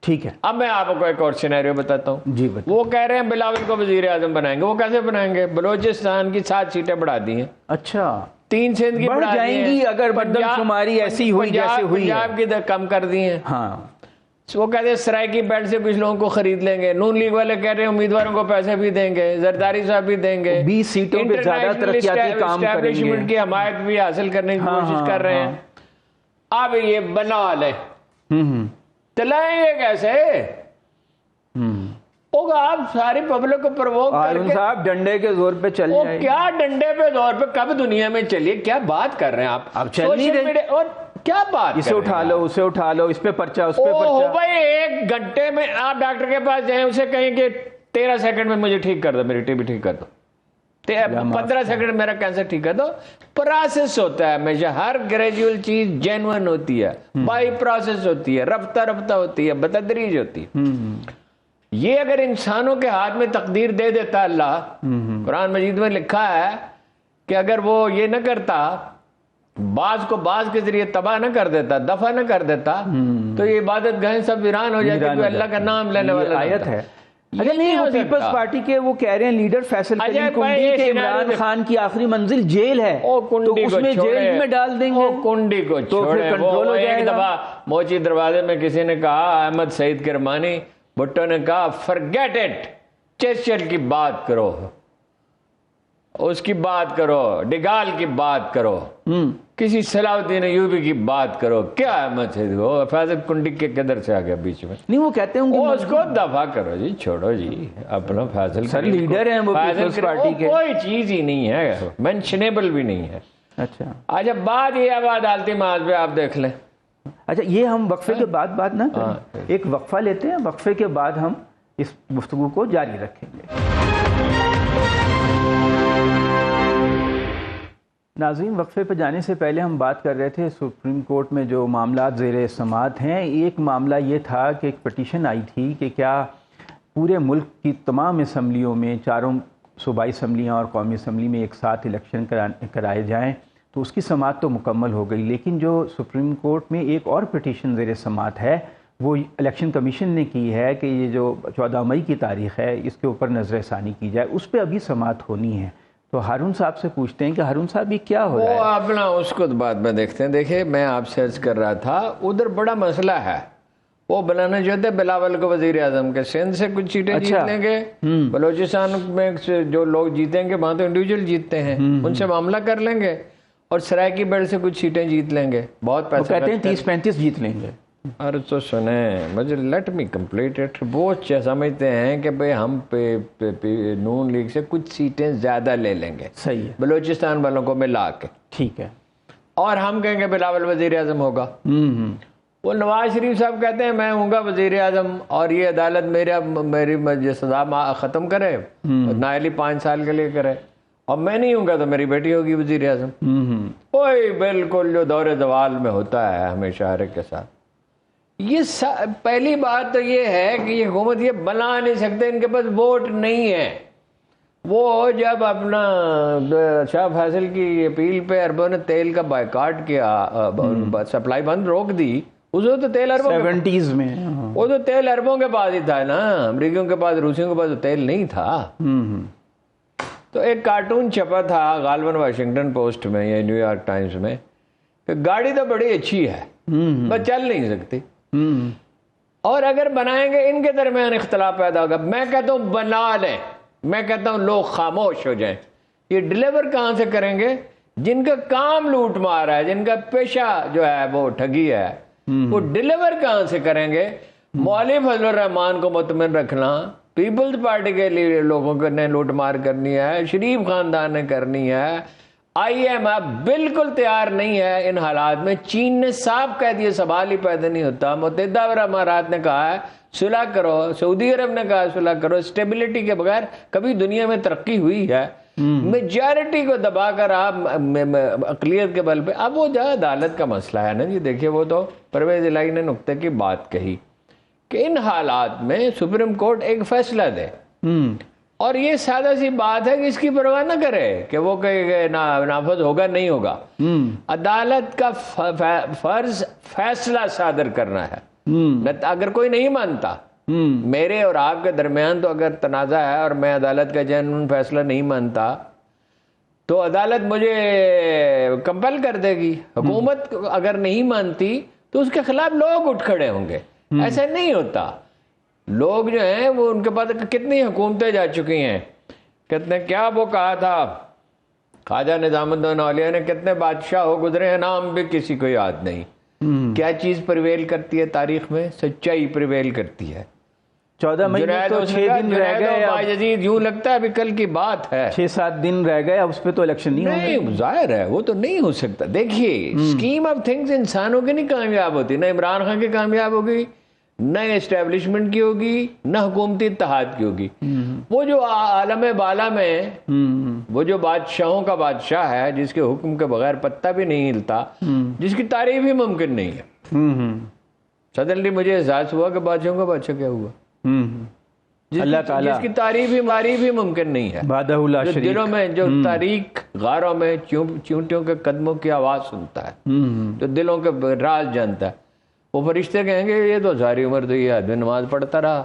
ٹھیک ہے، اب میں آپ کو ایک اور سینیریو بتاتا ہوں جی وہ کہہ رہے ہیں بلاول کو وزیر اعظم بنائیں گے، وہ کیسے بنائیں گے؟ بلوچستان کی 7 سیٹیں بڑھا دی ہیں، اچھا 3 سندھ کی بڑھ جائیں گی اگر مردم شماری ایسی ہوئی جیسے ہوئی ہے، پنجاب کی کم کر دی ہیں۔ ہاں، وہ کہتے ہیں سرائکی بیلٹ سے کچھ لوگوں کو خرید لیں گے، نون لیگ والے کہہ رہے ہیں امیدواروں کو پیسے بھی دیں گے، زرداری صاحب بھی دیں گے، 20 سیٹوں پہ زیادہ ترقیاتی کام کریں گے، کی حمایت بھی حاصل کرنے کی کوشش کر رہے ہیں۔ اب یہ بنا لیں، چلائیں گے کیسے؟ آپ ساری پبلک کو پرووک کر کے صاحب ڈنڈے کے زور پہ چل جائے، کیا ڈنڈے پہ زور پہ؟ کب دنیا میں چلیے، کیا بات کر رہے ہیں آپ؟ چل نہیں رہے، اور کیا بات، اسے اٹھا لو، اسے اٹھا لو، اس پہ پرچہ، اس پہ پرچہ۔ بھائی 1 گھنٹے میں آپ ڈاکٹر کے پاس جائیں، اسے کہیں کہ 13 سیکنڈ میں مجھے ٹھیک کر دو، میری ٹی بی ٹھیک کر دو، 15 سیکنڈ میرا کینسر ٹھیک ہے. تو پروسیس ہوتا ہے ہمیشہ, ہر گریجول چیز جینوئن ہوتی ہے, بائی پروسیس ہوتی ہے, رفتہ رفتہ ہوتی ہے, بتدریج ہوتی ہے. یہ اگر انسانوں کے ہاتھ میں تقدیر دے دیتا اللہ, قرآن مجید میں لکھا ہے کہ اگر وہ یہ نہ کرتا, بعض کو بعض کے ذریعے تباہ نہ کر دیتا, دفع نہ کر دیتا, تو یہ عبادت گاہیں سب ویران ہو جاتی, کوئی اللہ کا نام لینے والا آیت ہے. اگر نہیں, وہ پیپلز پارٹی کے وہ کہہ رہے ہیں لیڈر فیصل کریم کنڈی کہ عمران خان کی آخری منزل جیل ہے, تو اس میں جیل میں ڈال دیں گے. کنڈی کو چھوڑیں, وہ ایک دفعہ موچی دروازے میں کسی نے کہا, احمد سعید کرمانی بھٹو نے کہا, فرگیٹ اٹ, چرچل کی بات کرو, اس کی بات کرو, ڈگال کی بات کرو, کسی صلاح الدین ایوبی کی بات کرو, کیا احمد سعید کو فیصل کنڈی کے کدھر سے آ گیا بیچ میں؟ نہیں, وہ کہتے ہیں وہ اس کو دفع کرو جی, چھوڑو جی اپنا فیصل. سر لیڈر ہیں وہ پیپلز پارٹی کے, کوئی چیز ہی نہیں ہے, مینشنیبل بھی نہیں ہے. اچھا اچھا, بات یہ ہے عدالتی محاذ پہ آپ دیکھ لیں. اچھا, یہ ہم وقفے کے بعد بات نہ کریں, ایک وقفہ لیتے ہیں, وقفے کے بعد ہم اس گفتگو کو جاری رکھیں گے. ناظرین, وقفے پہ جانے سے پہلے ہم بات کر رہے تھے سپریم کورٹ میں جو معاملات زیر سماعت ہیں. ایک معاملہ یہ تھا کہ ایک پٹیشن آئی تھی کہ کیا پورے ملک کی تمام اسمبلیوں میں, چاروں صوبائی اسمبلیاں اور قومی اسمبلی میں ایک ساتھ الیکشن کرائے جائیں, تو اس کی سماعت تو مکمل ہو گئی. لیکن جو سپریم کورٹ میں ایک اور پٹیشن زیر سماعت ہے, وہ الیکشن کمیشن نے کی ہے کہ یہ جو 14 مئی کی تاریخ ہے, اس کے اوپر نظر ثانی کی جائے. اس پہ ابھی سماعت ہونی ہے. تو ہارون صاحب سے پوچھتے ہیں کہ ہارون صاحب یہ کیا ہو رہا ہے؟ وہ اپنا اس کو بعد میں دیکھتے ہیں. دیکھیں, میں آپ سے عرض کر رہا تھا, ادھر بڑا مسئلہ ہے. وہ بنانا چاہتے بلاول کو وزیر اعظم کے, سندھ سے کچھ سیٹیں جیت لیں گے, بلوچستان میں جو لوگ جیتیں گے وہاں تو انڈیویجول جیتتے ہیں, ان سے معاملہ کر لیں گے, اور سرائکی بیڑ سے کچھ سیٹیں جیت لیں گے. بہت پیسہ کہتے ہیں 30-35 جیت لیں گے. ارے تو سنیں مجھے, لیٹ می کمپلیٹ اٹ. وہ سمجھتے ہیں کہ بھئی ہم نون لیگ سے کچھ سیٹیں زیادہ لے لیں گے, صحیح ہے, بلوچستان والوں کو ملا کے, ٹھیک ہے, اور ہم کہیں گے بلاول وزیر اعظم ہوگا. وہ نواز شریف صاحب کہتے ہیں میں ہوں گا وزیر اعظم, اور یہ عدالت میری سزا ختم کرے, نااہلی 5 سال کے لیے کرے, اور میں نہیں ہوں گا تو میری بیٹی ہوگی وزیر اعظم. وہی بالکل جو دور زوال میں ہوتا ہے ہمیشہ ہر ایک کے ساتھ. یہ پہلی بات تو یہ ہے کہ یہ حکومت یہ بنا نہیں سکتے, ان کے پاس ووٹ نہیں ہے. وہ جب اپنا شاہ فیصل کی اپیل پہ اربوں نے تیل کا بائیکاٹ کیا, سپلائی بند روک دی, اس وقت تو تیل اربوں 70s میں, وہ تو تیل اربوں کے پاس ہی تھا نا, امریکیوں کے پاس, روسیوں کے پاس تو تیل نہیں تھا. تو ایک کارٹون چھپا تھا غالباً واشنگٹن پوسٹ میں یا نیو یارک ٹائمز میں, کہ گاڑی تو بڑی اچھی ہے بس چل نہیں سکتی, اور اگر بنائیں گے ان کے درمیان اختلاف پیدا ہوگا. میں کہتا ہوں بنا لیں, میں کہتا ہوں لوگ خاموش ہو جائیں. یہ ڈیلیور کہاں سے کریں گے؟ جن کا کام لوٹ مار ہے, جن کا پیشہ جو ہے وہ ٹھگی ہے, وہ ڈیلیور کہاں سے کریں گے؟ مولوی فضل الرحمان کو مطمئن رکھنا, پیپلز پارٹی کے لیے لوگوں نے لوٹ مار کرنی ہے, شریف خاندان نے کرنی ہے, IMF بالکل تیار نہیں ہے ان حالات میں. چین نے صاف کہہ دیا, سوال ہی پیدا نہیں ہوتا. متحدہ عرب امارات نے کہا ہے صلح کرو, سعودی عرب نے کہا صلح کرو. اسٹیبلٹی کے بغیر کبھی دنیا میں ترقی ہوئی ہے؟ میجارٹی کو دبا کر آپ اقلیت کے بل پہ. اب وہ جو عدالت کا مسئلہ ہے نا جی, دیکھیے وہ تو پرویز الہی نے نقطے کی بات کہی کہ ان حالات میں سپریم کورٹ ایک فیصلہ دے, اور یہ سادہ سی بات ہے کہ اس کی پرواہ نہ کرے کہ وہ کہ نافذ ہوگا نہیں ہوگا. عدالت کا فرض فیصلہ صادر کرنا ہے. اگر کوئی نہیں مانتا, میرے اور آپ کے درمیان تو اگر تنازع ہے اور میں عدالت کا جنون فیصلہ نہیں مانتا, تو عدالت مجھے کمپل کر دے گی. حکومت اگر نہیں مانتی تو اس کے خلاف لوگ اٹھ کھڑے ہوں گے. ایسا نہیں ہوتا. لوگ جو ہیں وہ, ان کے پاس کتنی حکومتیں جا چکی ہیں, کتنے, کیا وہ کہا تھا خواجہ نظام الدین اولیاء نے, کتنے بادشاہ ہو گزرے ہیں, نام بھی کسی کو یاد نہیں. کیا چیز پریویل کرتی ہے تاریخ میں؟ سچائی پریویل کرتی ہے. 14 مئی میں تو 6 دن رہ گئے. باجدید یوں لگتا ہے ابھی کل کی بات ہے, 6-7 دن رہ گئے, اب اس پہ تو الیکشن نہیں, ظاہر ہے وہ تو نہیں ہو سکتا. دیکھیے اسکیم آف تھنگز انسانوں کی نہیں کامیاب ہوتی, نہ عمران خان کی کامیاب ہوگی, نہ اسٹیبلشمنٹ کی ہوگی نہ حکومتی اتحاد کی ہوگی. وہ جو عالم بالا میں وہ جو بادشاہوں کا بادشاہ ہے جس کے حکم کے بغیر پتہ بھی نہیں ہلتا, جس کی تعریف ہی ممکن نہیں ہے. سڈنلی مجھے احساس ہوا کہ بادشاہوں کا بادشاہ کیا ہوا, اللہ تعالیٰ جس کی تعریف ہی ممکن نہیں ہے. جو دلوں میں, جو تاریخ غاروں میں چونٹیوں کے قدموں کی آواز سنتا ہے, جو دلوں کے راز جانتا ہے, وہ فرشتے کہیں گے یہ تو ساری عمر تو یہ آدمی نماز پڑھتا رہا,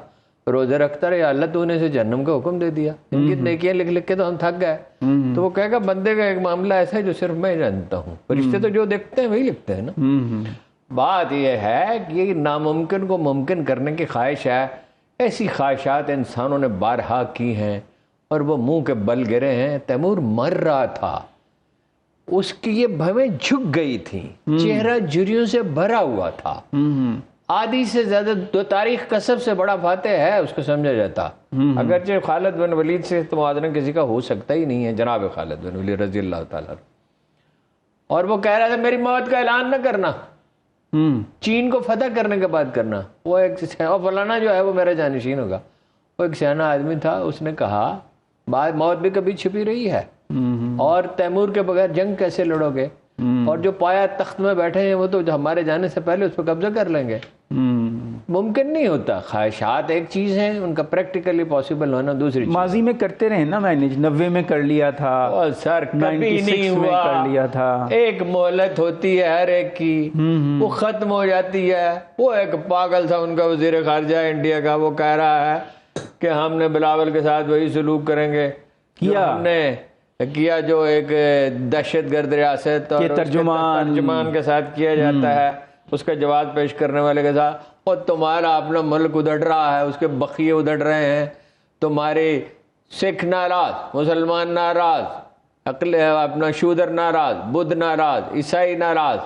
روزے رکھتا رہا, اللہ تو نے اسے جہنم کا حکم دے دیا, ان کی نیکیاں لکھ لکھ کے تو ہم تھک گئے. تو وہ کہے گا بندے کا ایک معاملہ ایسا ہے جو صرف میں جانتا ہوں, فرشتے تو جو دیکھتے ہیں وہی لکھتے ہیں نا. بات یہ ہے کہ یہ ناممکن کو ممکن کرنے کی خواہش ہے. ایسی خواہشات انسانوں نے بارہا کی ہیں اور وہ منہ کے بل گرے ہیں. تیمور مر رہا تھا, اس کی یہ بھویں جھک گئی تھیں, چہرہ جریوں سے بھرا ہوا تھا. آدھی سے زیادہ تو تاریخ کا سب سے بڑا فاتح ہے, اس کو سمجھا جاتا. اگرچہ خالد بن ولید سے تو موازنہ کسی کا ہو سکتا ہی نہیں ہے, جناب خالد بن ولید رضی اللہ تعالیٰ. اور وہ کہہ رہا تھا میری موت کا اعلان نہ کرنا, چین کو فتح کرنے کے بعد کرنا. وہ ایک اور فلانا جو ہے وہ میرا جانشین ہوگا. وہ ایک سیاح آدمی تھا, اس نے کہا بعد موت بھی کبھی چھپی رہی ہے, اور تیمور کے بغیر جنگ کیسے لڑو گے, اور جو پایا تخت میں بیٹھے ہیں وہ تو ہمارے جانے سے پہلے اس پہ قبضہ کر لیں گے. ممکن نہیں ہوتا. خواہشات ایک چیز ہے, ان کا پریکٹیکلی پاسبل ہونا دوسری چیز. ماضی میں کرتے رہے نا, مینج 90 میں کر لیا تھا, سر کبھی نہیں ہوا, کر لیا تھا. ایک مہلت ہوتی ہے ہر ایک کی, وہ ختم ہو جاتی ہے. وہ ایک پاگل تھا ان کا وزیر خارجہ انڈیا کا, وہ کہہ رہا ہے کہ ہم نے بلاول کے ساتھ وہی سلوک کریں گے ہم نے کیا جو ایک دہشت گرد ریاست اور ترجمان کے ساتھ کیا جاتا ہے, اس کا جواب پیش کرنے والے کے ساتھ. اور تمہارا اپنا ملک ادھڑ رہا ہے, اس کے بقیے ادھڑ رہے ہیں, تمہارے سکھ ناراض, مسلمان ناراض, اپنا شودر ناراض, بدھ ناراض, عیسائی ناراض,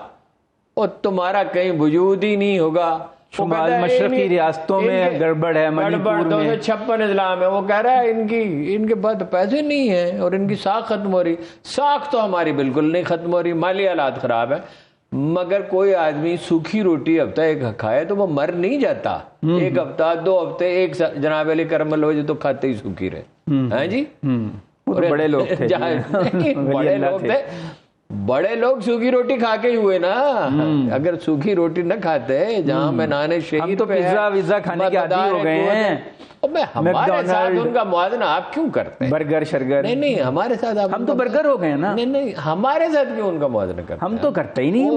اور تمہارا کہیں وجود ہی نہیں ہوگا. شمال مشرقی ریاستوں میں گڑبڑ ہے, منی پور میں 256 اسلام ہے. وہ کہہ رہا ہے ان کے بعد پیسے نہیں ہیں اور ان کی ساکھ ختم ہو رہی. ساکھ تو ہماری بالکل نہیں ختم ہو رہی, مالی حالات خراب ہے, مگر کوئی آدمی سوکھی روٹی ہفتہ ایک کھائے تو وہ مر نہیں جاتا. ایک ہفتہ 2 ہفتے ایک جناب علی کرم اللہ وجہ تو کھاتے ہی سوکھی رہے ہیں جی. بڑے لوگ تھے, بڑے لوگ تھے, بڑے لوگ سوکھی روٹی کھا کے ہی ہوئے نا. اگر سوکھی روٹی نہ کھاتے, جہاں میں نانے شہید ہم تو پیزا ویزا کھانے کے عادی ہو گئے ہیں. ہمارے ساتھ ان کا موازنہ آپ کیوں کرتے ہیں؟ برگر شرگر نہیں ہمارے ساتھ ہم تو برگر ہو گئے نا. نہیں ہمارے ساتھ کیوں ان کا موازنہ کرتے ہیں؟ ہم تو کرتے ہی نہیں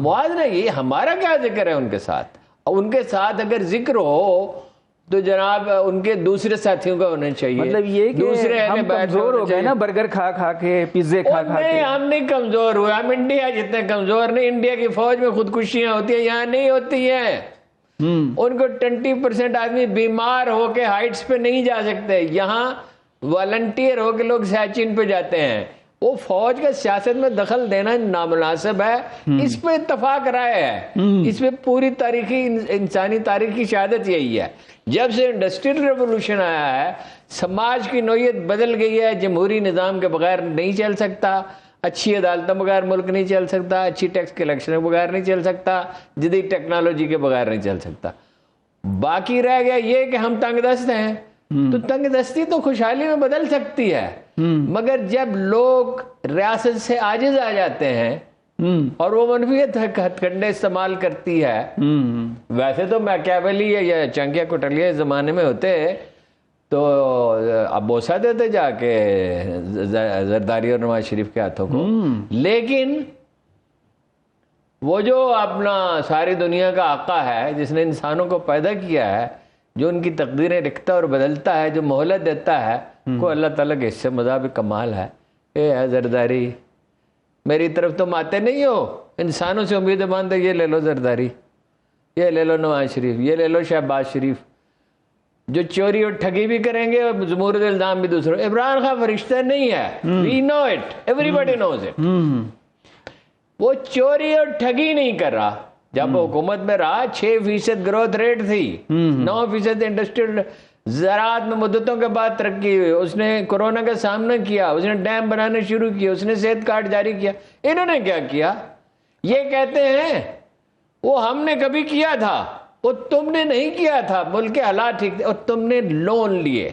موازنہ. یہ ہمارا کیا ذکر ہے ان کے ساتھ؟ ان کے ساتھ اگر ذکر ہو تو جناب ان کے دوسرے ساتھیوں کا ہونا چاہیے. مطلب یہ کہ دوسرے ہم کمزور ہو گئے نا, برگر کھا کھا کے, پیزے کھا کھا کے. ہم نہیں کمزور ہوئے, ہم انڈیا جتنے کمزور نہیں. انڈیا کی فوج میں خودکشیاں ہوتی ہیں, یہاں نہیں ہوتی ہیں. ان کو 20% آدمی بیمار ہو کے ہائٹس پہ نہیں جا سکتے, یہاں والنٹیئر ہو کے لوگ سیچن پہ جاتے ہیں. وہ فوج کا سیاست میں دخل دینا نامناسب ہے, اس پہ اتفاق رائے ہے. اس پہ پوری تاریخی انسانی تاریخ کی شہادت یہی ہے. جب سے انڈسٹریل ریولوشن آیا ہے, سماج کی نوعیت بدل گئی ہے. جمہوری نظام کے بغیر نہیں چل سکتا, اچھی عدالتوں بغیر ملک نہیں چل سکتا, اچھی ٹیکس کلیکشن کے بغیر نہیں چل سکتا, جدید ٹیکنالوجی کے بغیر نہیں چل سکتا. باقی رہ گیا یہ کہ ہم تنگ دست ہیں. تو تنگ دستی تو خوشحالی میں بدل سکتی ہے, مگر جب لوگ ریاست سے عاجز آ جاتے ہیں اور وہ منفیت ہتھ کنڈے استعمال کرتی ہے. ویسے تو میکیاویلی یا چنکیا کوٹلیا اس زمانے میں ہوتے تو اب بوسا دیتے جا کے زرداری اور نواز شریف کے ہاتھوں کو. لیکن وہ جو اپنا ساری دنیا کا آقا ہے, جس نے انسانوں کو پیدا کیا ہے, جو ان کی تقدیریں لکھتا اور بدلتا ہے, جو مہلت دیتا ہے, کو اللہ تعالیٰ کے اس سے مذہبی کمال ہے. اے زرداری, میری طرف تم آتے نہیں ہو, انسانوں سے امیدیں باندھے, یہ لے لو زرداری, یہ لے لو نواز شریف, یہ لے لو شہباز شریف, جو چوری اور ٹھگی بھی کریں گے اور زمورت الزام بھی دوسروں. عمران خان فرشتہ نہیں ہے, we know it, everybody knows it. وہ چوری اور ٹھگی نہیں کر رہا. جب حکومت میں رہا 6% گروتھ ریٹ تھی, 9% انڈسٹریل زراعت میں مدتوں کے بعد ترقی ہوئی. اس نے کورونا کا سامنا کیا, اس نے ڈیم بنانے شروع کیے, اس نے صحت کارڈ جاری کیا. انہوں نے کیا کیا؟ یہ کہتے ہیں وہ ہم نے کبھی کیا تھا, وہ تم نے نہیں کیا تھا، ملک کے حالات ٹھیک تھے، اور تم نے لون لیے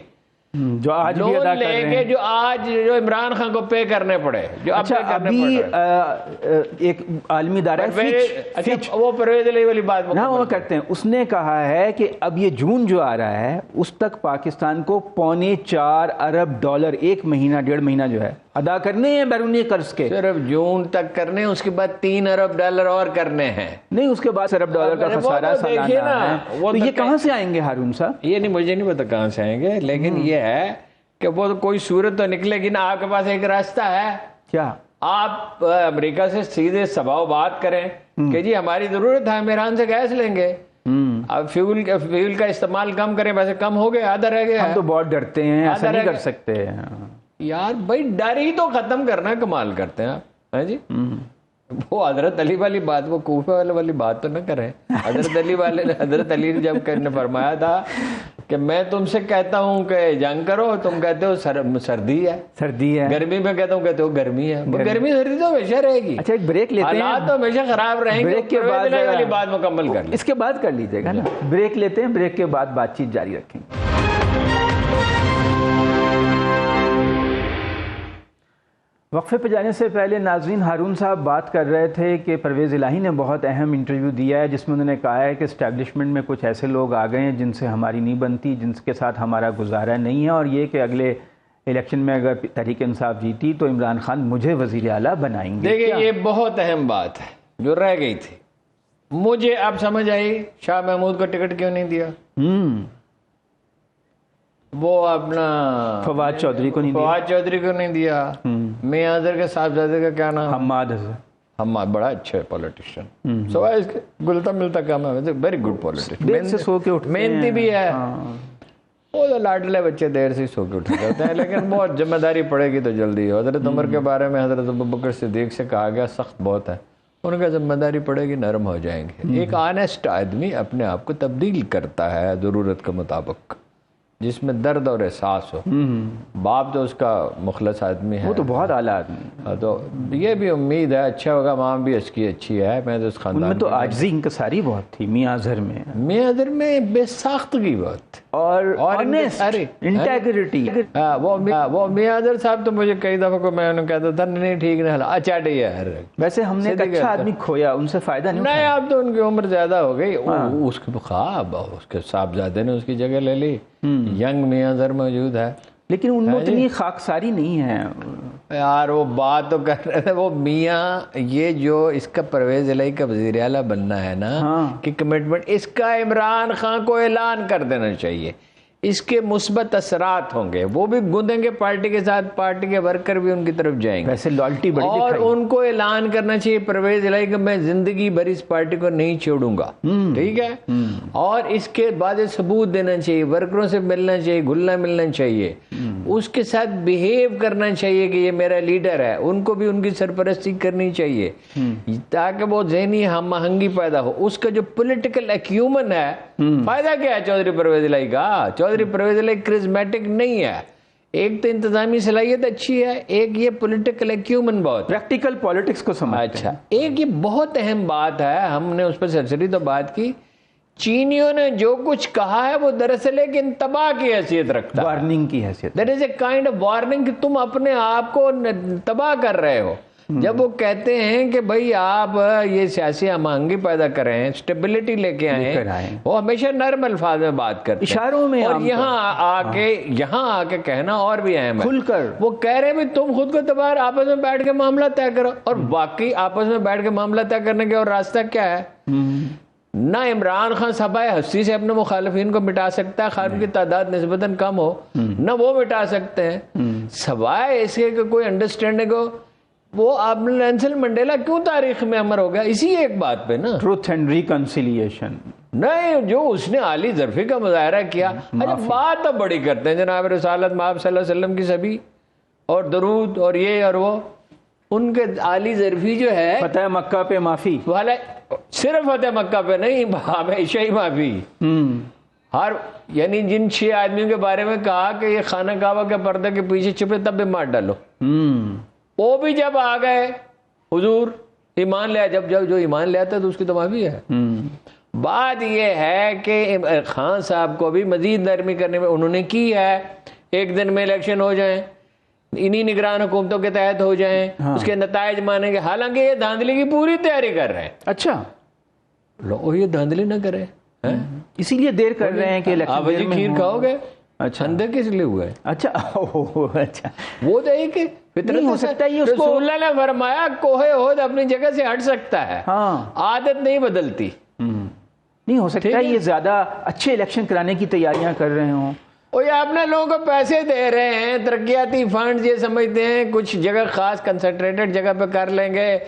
جو آج بھی ادا لون کر لے رہے کے، ہیں. جو آج جو عمران خان کو پے کرنے پڑے، جو اب اچھا پے کرنے ابھی پڑ رہے. ایک عالمی ادارہ اچھا وہ پرویز علی والی بات نہ وہ کرتے ہیں، اس نے کہا ہے کہ اب یہ جون جو آ رہا ہے اس تک پاکستان کو $4.25 ارب ایک مہینہ 1.5 مہینہ جو ہے ادا کرنے ہیں بیرونی قرض کے. صرف جون تک کرنے، اس کے بعد $3 ارب اور کرنے ہیں. نہیں اس کے بعد $1 ارب کا خسارہ سالانہ ہے. تو یہ کہاں سے آئیں گے ہارون صاحب؟ یہ نہیں، مجھے نہیں پتا کہاں سے آئیں گے، لیکن یہ ہے کہ وہ تو کوئی صورت تو نکلے گی نا. آپ کے پاس ایک راستہ ہے، کیا آپ امریکہ سے سیدھے سباؤ بات کریں کہ جی ہماری ضرورت ہے، ہم ایران سے گیس لیں گے، اب فیول کا استعمال کم کریں. ویسے کم ہو گیا، آدھا رہ گیا. ہم تو بہت ڈرتے ہیں، ایسا نہیں کر سکتے یار بھائی، ڈر ہی تو ختم کرنا، کمال کرتے ہیں آپ جی. وہ حضرت علی والی بات، وہ کوفہ والی بات تو نہ کریں. حضرت علی نے جب فرمایا تھا کہ میں تم سے کہتا ہوں کہ جنگ کرو، تم کہتے ہو سردی ہے، گرمی میں کہتے ہو گرمی ہے. گرمی سردی تو ہمیشہ رہے گی. اچھا ایک بریک لیتے ہیں، حالات تو ہمیشہ خراب رہیں گے. بریک کے بعد والی بات مکمل کر لیں، اس کے بعد کر لیجیے گا نا. بریک لیتے ہیں، بریک کے بعد بات چیت جاری رکھیں گے. وقفے پہ جانے سے پہلے ناظرین، ہارون صاحب بات کر رہے تھے کہ پرویز الہی نے بہت اہم انٹرویو دیا ہے جس میں انہوں نے کہا ہے کہ اسٹیبلشمنٹ میں کچھ ایسے لوگ آ گئے ہیں جن سے ہماری نہیں بنتی، جن کے ساتھ ہمارا گزارا نہیں ہے، اور یہ کہ اگلے الیکشن میں اگر تحریک انصاف جیتی تو عمران خان مجھے وزیر اعلیٰ بنائیں گے. دیکھیں یہ بہت اہم بات ہے جو رہ گئی تھی. مجھے اب سمجھ آئی شاہ محمود کو ٹکٹ کیوں نہیں دیا. وہ اپنا فواد چودھری کو نہیں دیا. میاں اظہر کے صاحبزادے کا کیا نام؟ حماد بڑا اچھا پولیٹیشین، سوائے اس کے گلتا ملتا کام ہے، ویری گڈ پولیٹیشین، محنتی بھی ہے. وہ تو لاڈلے بچے دیر سے سو کے اٹھ جاتے ہیں، لیکن بہت ذمہ داری پڑے گی تو جلدی. حضرت عمر کے بارے میں حضرت ابوبکر صدیق سے کہا گیا سخت بہت ہے، ان کا ذمہ داری پڑے گی نرم ہو جائیں گے. ایک آنیسٹ آدمی اپنے آپ کو تبدیل کرتا ہے ضرورت کے مطابق، جس میں درد اور احساس ہو. باپ تو اس کا مخلص آدمی ہے، وہ تو بہت اعلیٰ آدمی. تو یہ بھی امید ہے اچھا ہوگا. ماں بھی اس کی اچھی ہے. میں تو اس خاندان میں تو عاجزی انکساری بہت تھی میاں اظہر میں بے ساختگی بہت اور انٹیگریٹی. وہ میاں اظہر صاحب تو مجھے کئی دفعہ کو میں انہوں کہتا تھا نہیں ٹھیک نہیں حالا اچھا ہے. ویسے ہم نے ایک اچھا آدمی کھویا، ان سے فائدہ نہیں. اب تو ان کی عمر زیادہ ہو گئی. اس کے خواب اس کے صاحبزادے نے اس کی جگہ لے لی. ینگ میاں اظہر موجود ہے، لیکن ان میں اتنی خاکساری نہیں ہے یار. وہ بات تو کر رہے تھے وہ میاں، یہ جو اس کا پرویز الہی کا وزیر اعلیٰ بننا ہے نا کہ کمٹمنٹ اس کا عمران خان کو اعلان کر دینا چاہیے. اس کے مثبت اثرات ہوں گے، وہ بھی گوندیں گے پارٹی کے ساتھ، پارٹی کے ورکر بھی ان کی طرف جائیں گے. ویسے لائلٹی بڑی اور ان کو اعلان کرنا چاہیے پرویز الہی کہ میں زندگی بھر اس پارٹی کو نہیں چھوڑوں گا. ٹھیک ہے. اور اس کے بعد ثبوت دینا چاہیے، ورکروں سے ملنا چاہیے، گھلنا ملنا چاہیے، اس کے ساتھ بیہیو کرنا چاہیے کہ یہ میرا لیڈر ہے. ان کو بھی ان کی سرپرستی کرنی چاہیے تاکہ وہ ذہنی ہم آہنگی پیدا ہو. اس کا جو پولیٹیکل ایکیومن ہے، فائدہ کیا ہے چودھری پرویز الہی کا؟ چودھری پرویز الہی کرزمیٹک نہیں ہے. ایک تو انتظامی صلاحیت اچھی ہے، ایک یہ پولیٹیکل ایکیومن بہت پریکٹیکل پولیٹکس کو سمجھتے ہیں. اچھا ایک یہ بہت اہم بات ہے، ہم نے اس پر سرسری تو بات کی. چینیوں نے جو کچھ کہا ہے وہ دراصل ایک انتباہ کی حیثیت رکھتا ہے، وارننگ کی حیثیت. That is a kind of warning کہ تم اپنے آپ کو تباہ کر رہے ہو. جب وہ کہتے ہیں کہ بھئی آپ یہ سیاسی ہم آہنگی پیدا کریں، اسٹیبلٹی لے کے آئیں، وہ ہمیشہ نرم الفاظ میں بات کرتے ہیں، اشاروں میں. اور یہاں آ کے کہنا اور بھی اہم ہے، کھل کر وہ کہہ رہے ہیں تم خود کو تباہ، آپس میں بیٹھ کے معاملہ طے کرو. اور باقی آپس میں بیٹھ کے معاملہ طے کرنے کے اور راستہ کیا ہے؟ نہ عمران خان سبائے ہستی سے اپنے مخالفین کو مٹا سکتا ہے، خان کی تعداد نسبتاً کم ہو، نہ وہ مٹا سکتے ہیں، سوائے اس کے کہ کوئی انڈرسٹینڈنگ ہو. وہ اب نیلسن منڈیلا کیوں تاریخ میں امر ہو گیا؟ اسی ایک بات پہ نا، ٹروتھ اینڈ ریکنسیلیشن. نہیں جو اس نے عالی ظرفی کا مظاہرہ کیا. اچھا بات تو بڑی کرتے ہیں جناب رسالت مآب صلی اللہ علیہ وسلم کی سبھی اور درود اور یہ اور وہ. ان کے عالی ظرفی جو ہے فتح مکہ پہ معافی والا، صرف فتح مکہ پہ نہیں، ہمیشہ ہی معافی. ہر یعنی جن 6 آدمیوں کے بارے میں کہا کہ یہ خانہ کعبہ کے پردے کے پیچھے چھپے تب بھی مار ڈالو، وہ بھی جب آ گئے حضور ایمان لیا، جب جو ایمان لے آتا ہے تو اس کی تو معافی ہے. بات یہ ہے کہ خان صاحب کو بھی مزید نرمی کرنے میں انہوں نے کی ہے. ایک دن میں الیکشن ہو جائیں, انہی نگران حکومتوں کے تحت ہو جائیں, اس کے نتائج مانیں گے. حالانکہ یہ دھاندلی کی پوری تیاری کر رہے ہیں. اچھا, لوگ یہ دھاندلی نہ کریں, اسی لیے دیر کر رہے ہیں کہ آپ جی کھیر کھاؤ گے. اچھا, اندھے کس لیے ہوئے؟ اچھا اچھا, وہ تو ایک فطرت ہو سکتا ہے. رسول اللہ نے فرمایا کوہ عہد اپنی جگہ سے ہٹ سکتا ہے, عادت نہیں بدلتی. نہیں ہو سکتا ہے یہ زیادہ اچھے الیکشن کرانے کی تیاریاں کر رہے ہوں. وہ یہ اپنے لوگوں کو پیسے دے رہے ہیں, ترقیاتی فنڈ یہ سمجھتے ہیں کچھ جگہ خاص کنسنٹریٹڈ جگہ پہ کر لیں گے,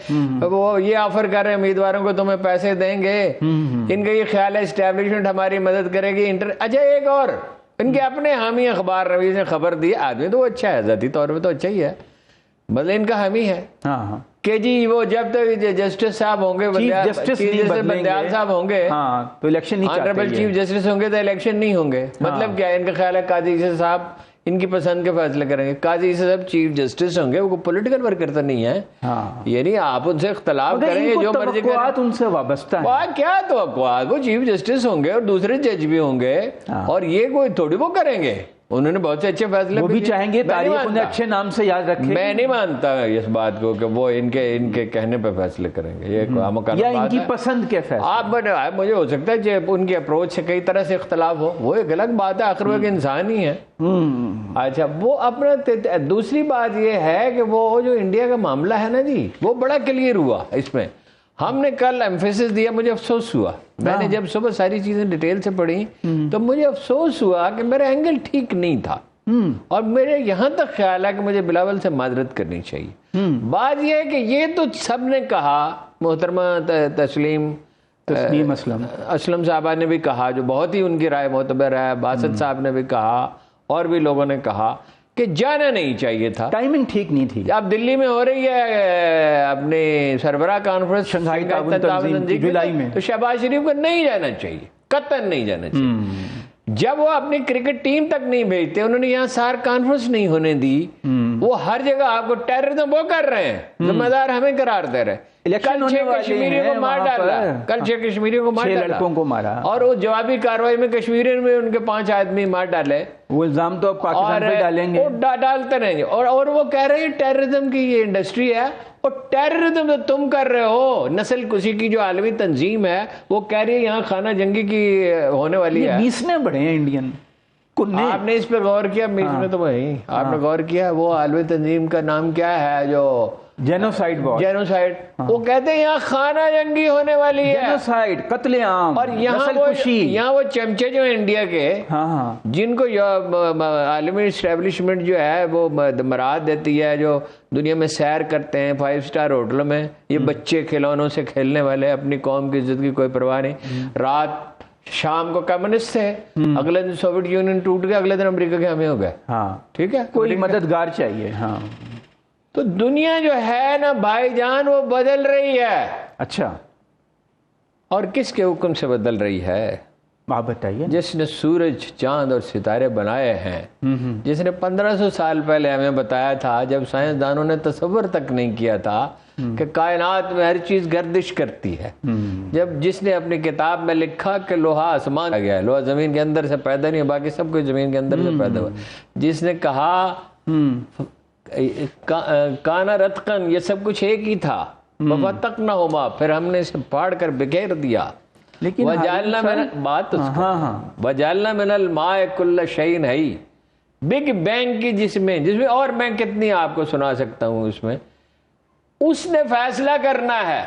وہ یہ آفر کر رہے ہیں امیدواروں کو تمہیں پیسے دیں گے. ان کا یہ خیال ہے اسٹیبلشمنٹ ہماری مدد کرے گی. اچھا ایک اور ان کے اپنے حامی اخبار رویز نے خبر دی, آدمی تو وہ اچھا ہے, ذاتی طور پہ تو اچھا ہی ہے, مطلب ان کا حامی ہے کہ جی وہ جب تک جسٹس صاحب ہوں گے, بندیال صاحب ہوں گے, تو الیکشن نہیں, آنریبل چیف جسٹس ہوں گے تو الیکشن نہیں ہوں گے. مطلب کیا ان کا خیال ہے قاضی عیسی صاحب ان کی پسند کے فیصلے کریں گے. قاضی عیسی صاحب چیف جسٹس ہوں گے, وہ پولیٹیکل ورکر تو نہیں ہے. یعنی آپ ان سے اختلاف کریں گے, جو مرضی کریں, ان سے وابستہ ہے. کیا توقعات, وہ چیف جسٹس ہوں گے اور دوسرے جج بھی ہوں گے, اور یہ کوئی تھوڑی وہ کریں گے. انہوں نے بہت سے اچھے فیصلے بھی چاہیں گے, تاریخ انہیں اچھے نام سے یاد رکھے. میں نہیں مانتا اس بات کو کہ وہ ان کے کہنے پہ فیصلے کریں گے, یہ یا ان کی پسند کے فیصلے. آپ مجھے ہو سکتا ہے کہ ان کی اپروچ سے کئی طرح سے اختلاف ہو, وہ ایک الگ بات ہے, آخر وہ ایک انسان ہی ہے. اچھا, وہ اپنا دوسری بات یہ ہے کہ وہ جو انڈیا کا معاملہ ہے نا جی, وہ بڑا کلیئر ہوا اس میں. ہم نے کل ایمفیسس دیا, مجھے افسوس ہوا, میں نے جب صبح ساری چیزیں ڈیٹیل سے پڑھی تو مجھے افسوس ہوا کہ میرا اینگل ٹھیک نہیں تھا, اور میرے یہاں تک خیال ہے کہ مجھے بلاول سے معذرت کرنی چاہیے. بات یہ ہے کہ یہ تو سب نے کہا, محترمہ تسلیم اسلم صاحبہ نے بھی کہا, جو بہت ہی ان کی رائے معتبر ہے, باسط صاحب نے بھی کہا, اور بھی لوگوں نے کہا کہ جانا نہیں چاہیے تھا, ٹائمنگ ٹھیک نہیں تھی. اب دلی میں ہو رہی ہے اپنی سربراہ کانفرنس شنگھائی تعاون تنظیم جولائی میں, تو شہباز شریف کو نہیں جانا چاہیے, قطعاً نہیں جانا چاہیے. جب وہ اپنی کرکٹ ٹیم تک نہیں بھیجتے, انہوں نے یہاں سار کانفرنس نہیں ہونے دی, وہ ہر جگہ آپ کو ٹیررزم وہ کر رہے ہیں, ذمہ دار ہمیں قرار دے رہے ہیں. کل 6 کشمیریوں کو مار ڈالا, کل 6 کشمیریوں کو مار ڈالا, لڑکوں کو مارا, اور وہ جوابی کارروائی میں کشمیریوں میں ان کے 5 آدمی مار ڈالے. وہ الزام تو پاکستان پہ ڈالیں گے, ڈالتے رہیں گے. اور وہ کہہ رہے ہیں ٹیررزم کی یہ انڈسٹری ہے, اور ٹیررزم تو تم کر رہے ہو. نسل کشی کی جو عالمی تنظیم ہے وہ کہہ رہی ہے یہاں خانہ جنگی کی ہونے والی ہے. 20 نے بڑے ہیں انڈین. آپ نے اس پہ غور کیا؟ میں تو وہی آپ نے غور کیا, وہ عالمی تنظیم کا نام کیا ہے جو جینوسائیڈ, وہ کہتے ہیں یہاں خانہ جنگی ہونے والی ہے, جینوسائیڈ, قتل عام. اور یہاں وہ چمچے جو انڈیا کے, جن کو عالمی اسٹیبلشمنٹ جو ہے وہ مراد دیتی ہے, جو دنیا میں سیر کرتے ہیں 5 اسٹار ہوٹلوں میں, یہ بچے کھلونوں سے کھیلنے والے, اپنی قوم کی عزت کی کوئی پرواہ نہیں. رات شام کو کمیونسٹ تھے, اگلے دن سوویت یونین ٹوٹ گیا, اگلے دن امریکہ کے ہمیں ہو گئے. ٹھیک ہے, کوئی مددگار چاہیے. تو دنیا جو ہے نا بھائی جان وہ بدل رہی ہے. اچھا, اور کس کے حکم سے بدل رہی ہے آپ بتائیے. جس نے سورج چاند اور ستارے بنائے ہیں, جس نے 1500 سال پہلے ہمیں بتایا تھا, جب سائنسدانوں نے تصور تک نہیں کیا تھا کہ کائنات میں ہر چیز گردش کرتی ہے, جس نے اپنی کتاب میں لکھا کہ لوہا آسمان آ گیا ہے, لوہا زمین کے اندر سے پیدا نہیں, باقی سب کچھ زمین کے اندر سے پیدا ہوا, جس نے کہا کانا رتقن, یہ سب کچھ ایک ہی تھا, وَفَتَقْنَهُمَا, پھر ہم نے اسے پھاڑ کر بکھیر دیا. لیکن وَجَعَلْنَا مِنَ الْمَاءِ كُلَّ شَيْءٍ حَيٍّ, بگ بینگ کی جس میں اور میں کتنی آپ کو سنا سکتا ہوں, اس نے فیصلہ کرنا ہے,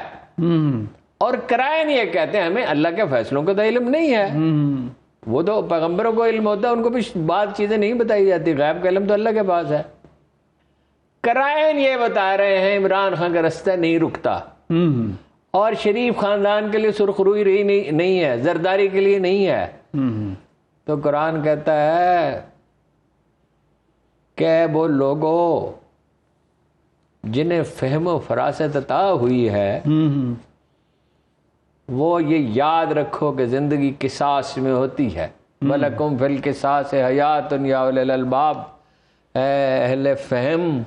اور کرائن یہ کہتے ہیں ہمیں اللہ کے فیصلوں کا تو علم نہیں ہے. وہ تو پیغمبروں کو علم ہوتا ہے, ان کو بھی بات چیزیں نہیں بتائی جاتی, غیب کا علم تو اللہ کے پاس ہے. کرائن یہ بتا رہے ہیں عمران خان کا رستہ نہیں رکتا, اور شریف خاندان کے لیے سرخروئی رہی نہیں ہے, زرداری کے لیے نہیں ہے. تو قرآن کہتا ہے کہ وہ لوگوں جنہیں فہم و فراست عطا ہوئی ہے, وہ یہ یاد رکھو کہ زندگی قصاص میں ہوتی ہے. وَلَكُمْ فِي الْقِصَاصِ حَيَاتٌ يَا أُولِي الْأَلْبَابِ, اے اہل فہم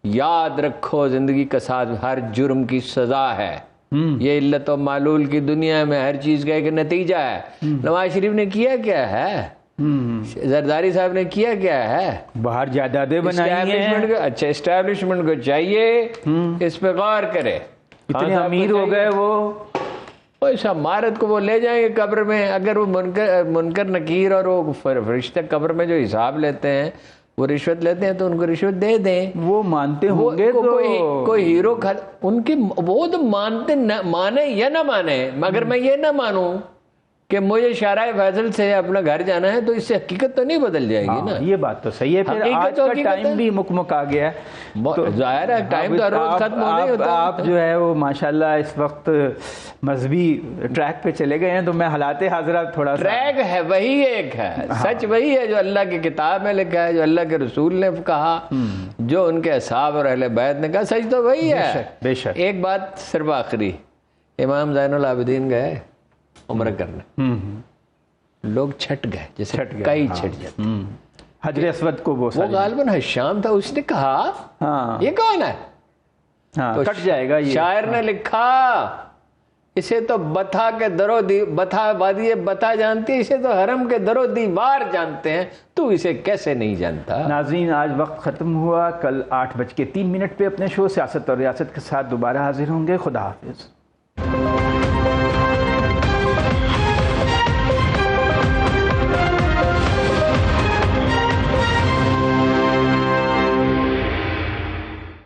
یاد رکھو زندگی قصاص ہر جرم کی سزا ہے. یہ علت و معلول کی دنیا میں ہر چیز کا ایک نتیجہ ہے. نواز شریف نے کیا کیا ہے؟ زرداری صاحب نے کیا کیا ہے؟ باہر جائیدادیں بنائی ہیں. اچھا اسٹیبلشمنٹ کو چاہیے اس پہ غور کرے. اتنے امیر ہو گئے وہ ایسا مارت کو وہ لے جائیں گے قبر میں. اگر وہ منکر نکیر اور وہ فرشتے قبر میں جو حساب لیتے ہیں وہ رشوت لیتے ہیں تو ان کو رشوت دے دیں. وہ مانتے ہوں گے تو کوئی ہیرو ان کی وہ تو مانتے مانے یا نہ مانے. مگر میں یہ نہ مانوں کہ مجھے شارع فیصل سے اپنا گھر جانا ہے تو اس سے حقیقت تو نہیں بدل جائے گی نا. یہ بات تو صحیح ہے. پھر آج کا ٹائم بھی مکمک آ گیا ہے. ظاہر ہے ٹائم تو روز ختم ہونے ہوتا ہے. آپ جو ہے وہ ماشاءاللہ اس وقت مذہبی ٹریک پہ چلے گئے ہیں تو میں حالات حاضرہ تھوڑا سا ٹریک ہے وہی ایک ہے. سچ وہی ہے جو اللہ کی کتاب میں لکھا ہے, جو اللہ کے رسول نے کہا, جو ان کے اصحاب اور اہل بیت نے کہا. سچ تو وہی ہے. بے شک. ایک بات صرف آخری, امام زین العابدین گئے عمرہ کرنے, لوگ چھٹ گئے جیسے کئی چھٹ جاتے. حجر اسود کو وہ غالباً حشام تھا, اس نے کہا یہ کون ہے, کٹ جائے گا. شاعر نے لکھا اسے تو بتا کے بتا وادی بتا جانتی ہے, اسے تو حرم کے در و دیوار جانتے ہیں, تو اسے کیسے نہیں جانتا. ناظرین آج وقت ختم ہوا. کل 8:03 پہ اپنے شو سیاست اور ریاست کے ساتھ دوبارہ حاضر ہوں گے. خدا حافظ.